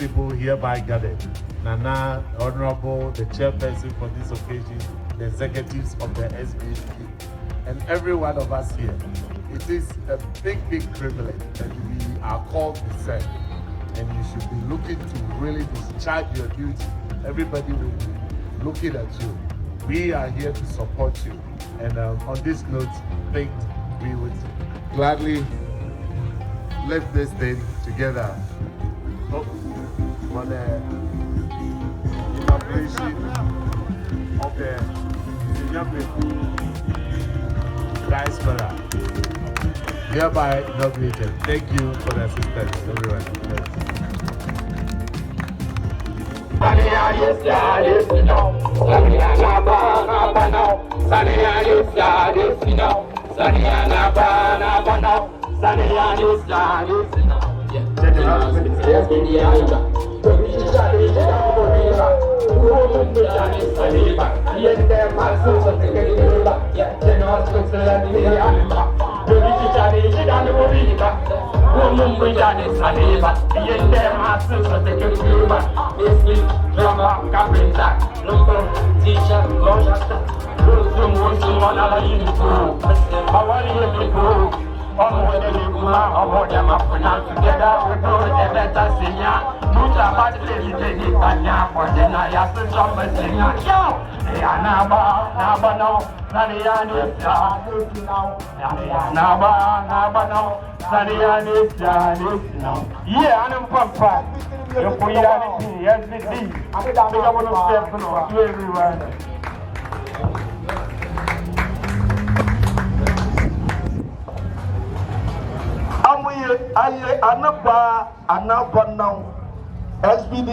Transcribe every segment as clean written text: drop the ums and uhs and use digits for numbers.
people hereby gathered, Nana, Honorable, the chairperson for this occasion, the executives of the SBD, and every one of us here. It is a big privilege that we are called to serve, and you should be looking to really discharge your duty. Everybody will be looking at you. We are here to support you, and on this note, I think we would gladly lift this thing together for the inauguration of the Senya Beraku Diaspora. Hereby inaugurated. Thank you for the assistance, everyone. Anaba now SBD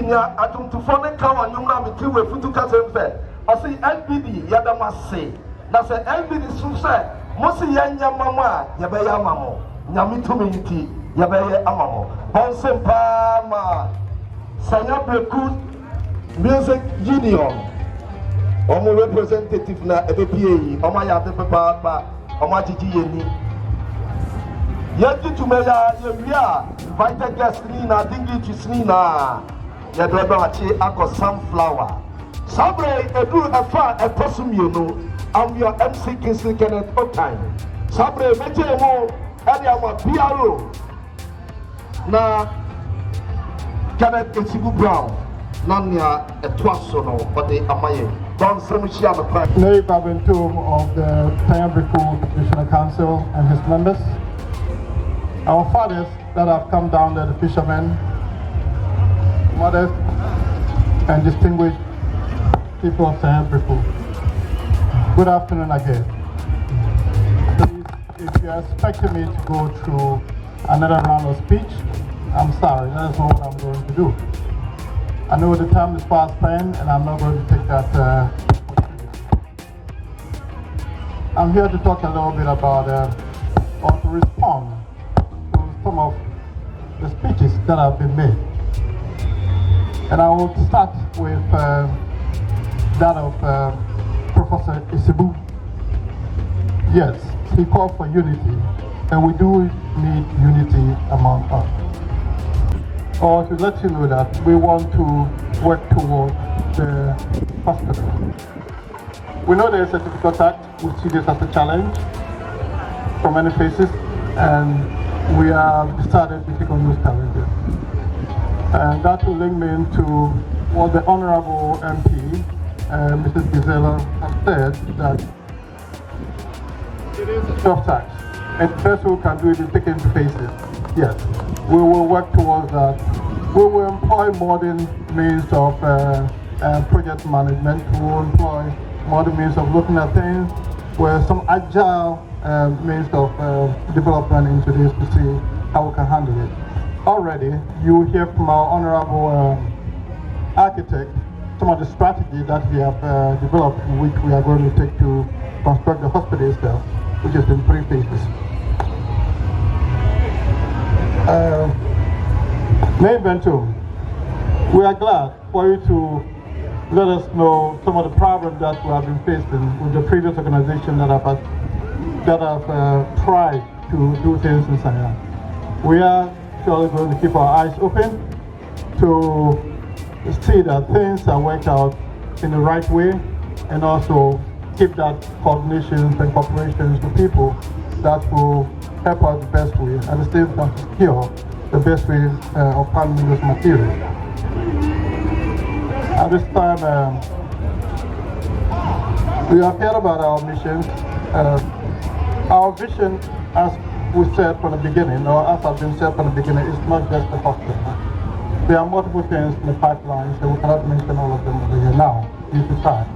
nya atumtufo ne ka wa nyumna meti we futu ka semfe o se SBD yadama se na se SBD so se mo se yanya mama ya be ya mamo nyame tumi nti ya be ya amamo bon sempa ma Senya Beraku Music Union omo representative na EBPA omo ya de papa omo ajiji yeni Yeti to me ya invited guests na dingi chisnina ya dodo achi ako sunflower sabre edu afa eposum you I'm your MC Kinsley Kenneth Otime sabre meche mo ade ama PRO na Kenneth Esigu Brown nanya etwaso no ode amaye don semuchi amapa Lay Babentum of the Senya Beraku Diasporas Council and his members. Our fathers that have come down there, the fishermen, mothers, and distinguished people of Senya Beraku. Good afternoon again. Please, if you're expecting me to go through another round of speech, I'm sorry, that's not what I'm going to do. I know the time is fast spent, and I'm not going to take that opportunity. I'm here to talk a little bit about, or to respond some of the speeches that have been made. And I will start with that of Professor Isibu. Yes, he called for unity, and we do need unity among us. Or to let you know that we want to work towards the hospital. We know there is a difficult act, we see this as a challenge from many places, and we have decided to take on those challenges. And that will link me into what the Honorable MP, Mrs. Gisela, has said, that it is a soft tax. And the best we can do it is take it into phases. Yes, we will work towards that. We will employ modern means of project management. We will employ modern means of looking at things where some agile means of development into this to see how we can handle it. Already, you hear from our honorable architect some of the strategies that we have developed, which we are going to take to construct the hospital itself, which is in 3 phases. Bentum, we are glad for you to let us know some of the problems that we have been facing with the previous organization that have tried to do things in Senya. We are surely going to keep our eyes open to see that things are worked out in the right way, and also keep that coordination and cooperation with people that will help us the best way, and the state can secure the best way of handling this material. At this time, we have heard about our mission. Our vision, as we said from the beginning, or as has been said from the beginning, is not just the hospital. There are multiple things in the pipeline, so we cannot mention all of them over here now, due to time.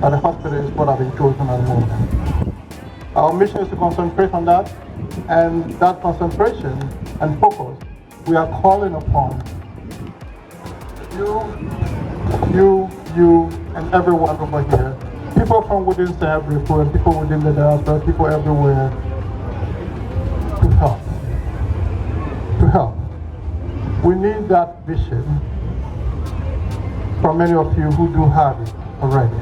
But the hospital is what I've been chosen at the moment. Our mission is to concentrate on that, and that concentration and focus, we are calling upon you, and everyone over here. People from within Senya Beraku and people within the diaspora, people everywhere, to help. To help. We need that vision from many of you who do have it already.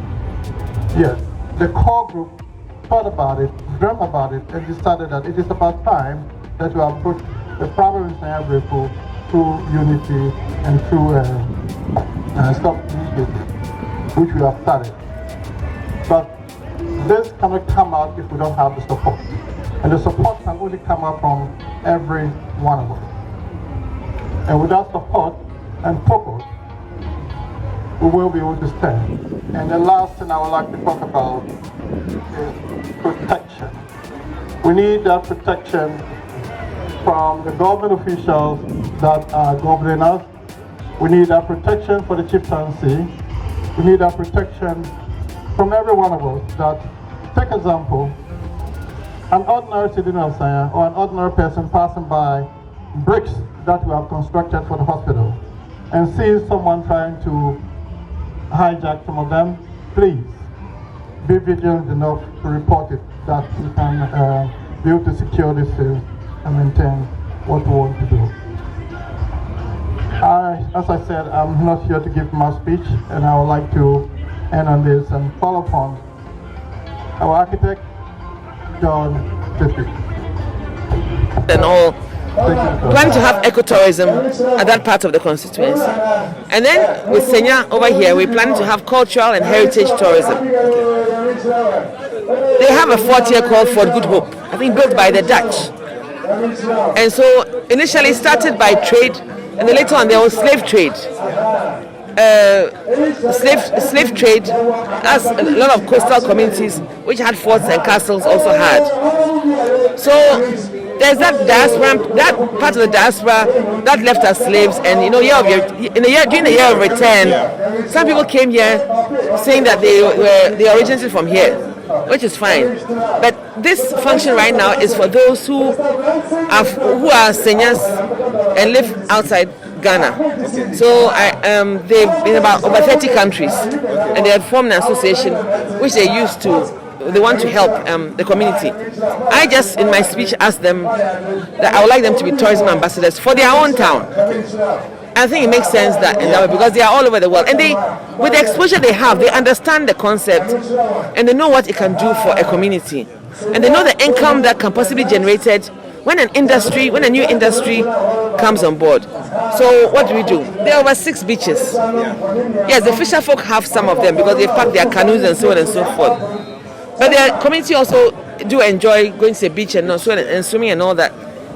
Yes, the core group thought about it, dreamt about it, and decided that it is about time that we approach the problem in Senya Beraku through unity and through stop initiative, which we have started. But this cannot come out if we don't have the support. And the support can only come out from every one of us. And without support and focus, we will be able to stand. And the last thing I would like to talk about is protection. We need that protection from the government officials that are governing us. We need that protection for the chieftaincy. We need that protection from every one of us. That, take example, an ordinary citizen of Senya or an ordinary person passing by bricks that we have constructed for the hospital and sees someone trying to hijack some of them, please be vigilant enough to report it, that we can be able to secure this and maintain what we want to do. As I said, I'm not here to give my speech, and I would like to end on this and call upon our architect, John Tiffy. And all planning to have ecotourism at that part of the constituency. And then with Senya over here, we're planning to have cultural and heritage tourism. They have a fort here called Fort Good Hope, I think built by the Dutch. And so initially started by trade, and then later on there was slave trade. Slave trade, as a lot of coastal communities which had forts and castles also had. So there's that diaspora, that part of the diaspora that left as slaves, and during the year of return, some people came here saying that they originated from here, which is fine. But this function right now is for those who are Senyas and live outside Ghana. So they've been about over 30 countries, and they have formed an association which they want to help the community. I just in my speech asked them that I would like them to be tourism ambassadors for their own town. I think it makes sense that in that way, because they are all over the world, and with the exposure they have, they understand the concept and they know what it can do for a community, and they know the income that can possibly be generated when a new industry comes on board. So what do? There are over 6 beaches. Yes, the fisher folk have some of them because they park their canoes and so on and so forth. But the community also do enjoy going to the beach and swimming and all that.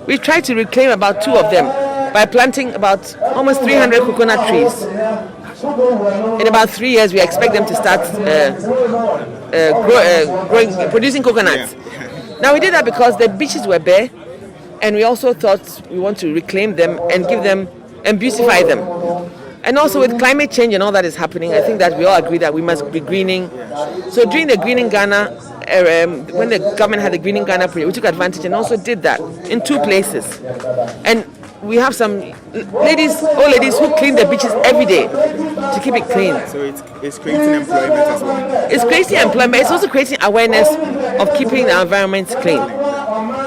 We try to reclaim about 2 of them by planting about almost 300 coconut trees. In about 3 years, we expect them to start producing coconuts. Now we did that because the beaches were bare, and we also thought we want to reclaim them and give them and beautify them. And also with climate change and all that is happening, I think that we all agree that we must be greening. So during the Greening Ghana, when the government had the Greening Ghana project, we took advantage and also did that in 2 places. And we have some old ladies who clean the beaches every day to keep it clean. So it's creating employment as well. It's creating employment. It's also creating awareness of keeping the environment clean.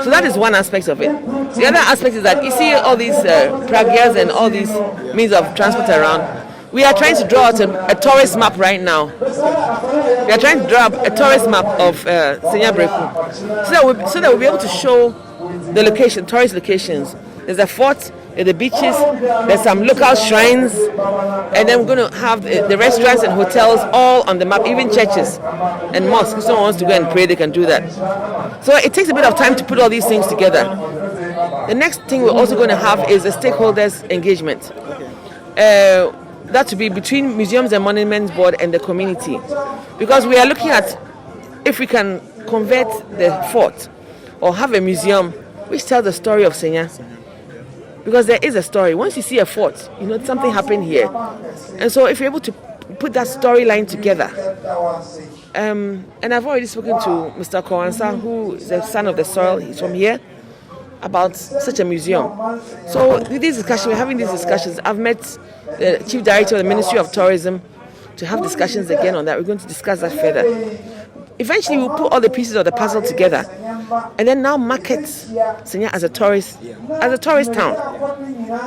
So that is one aspect of it. The other aspect is that you see all these pragyas and all these means of transport around. We are trying to draw out a tourist map right now. We are trying to draw up a tourist map of Senya Beraku, so that we'll be able to show the tourist locations. There's a fort the beaches, there's some local shrines, and then we're going to have the restaurants and hotels all on the map, even churches and mosques. If someone wants to go and pray, they can do that. So it takes a bit of time to put all these things together. The next thing we're also going to have is a stakeholders engagement. That to be between Museums and Monuments Board and the community, because we are looking at if we can convert the fort or have a museum which tells the story of Senya. Because there is a story. Once you see a fort, you know something happened here. And so if you're able to put that storyline together, and I've already spoken to Mr. Kowansa, who is the son of the soil, he's from here, about such a museum. So with these discussions, we're having these discussions. I've met the Chief Director of the Ministry of Tourism to have discussions again on that. We're going to discuss that further. Eventually, we'll put all the pieces of the puzzle together and then now market Senya as a tourist town,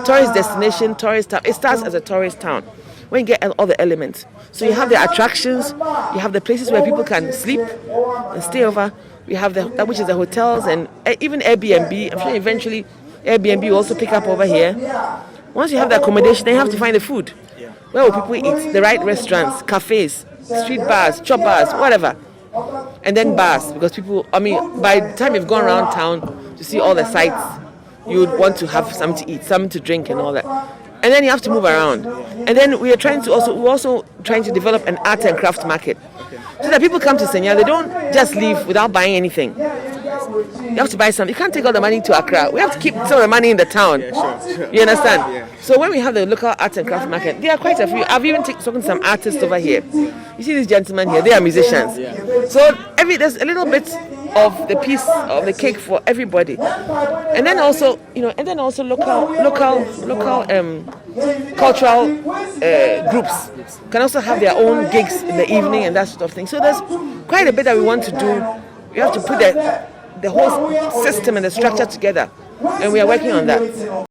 tourist destination, tourist town. It starts as a tourist town when you get all the elements. So you have the attractions, you have the places where people can sleep and stay over. We have which is the hotels and even Airbnb. I'm sure eventually Airbnb will also pick up over here. Once you have the accommodation, then you have to find the food. Where will people eat? The right restaurants, cafes, street bars, chop bars, whatever. And then bars, because people, by the time you've gone around town to see all the sights, you would want to have something to eat, something to drink and all that. And then you have to move around. And then we're also trying to develop an art and craft market. So that people come to Senya, they don't just leave without buying anything. You have to buy something. You can't take all the money to Accra. We have to keep some of the money in the town. Sure. You understand? Yeah. So when we have the local art and craft market, there are quite a few. I've even spoken to some artists over here. You see these gentlemen here, they are musicians. So there's a little bit of the piece of the cake for everybody. And then also, local cultural groups can also have their own gigs in the evening and that sort of thing. So there's quite a bit that we want to do. We have to put the whole system and the structure together, and we are working on that.